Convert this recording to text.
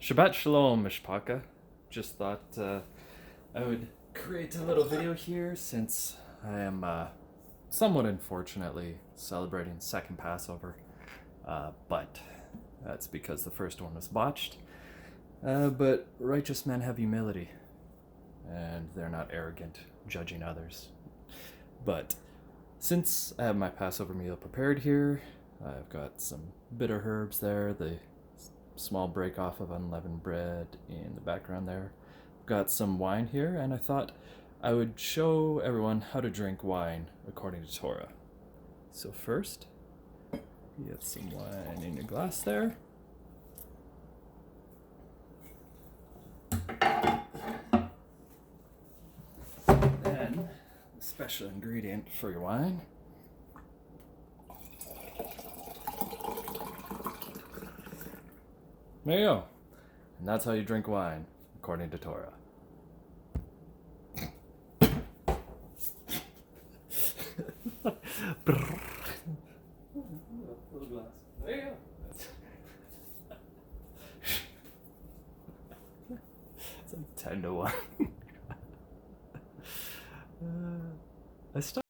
Shabbat Shalom, Mishpaka. Just thought I would create a little video here since I am somewhat unfortunately celebrating second Passover. But that's because the first one was botched. But righteous men have humility, and they're not arrogant, judging others. But since I have my Passover meal prepared here, I've got some bitter herbs there, the small break off of unleavened bread in the background there. Got some wine here, and I thought I would show everyone how to drink wine according to Torah. So first, you get some wine in your glass there. Then, the special ingredient for your wine. There you go. And that's how you drink wine, according to Torah. Little glass. There you go. It's like 10 to 1. I still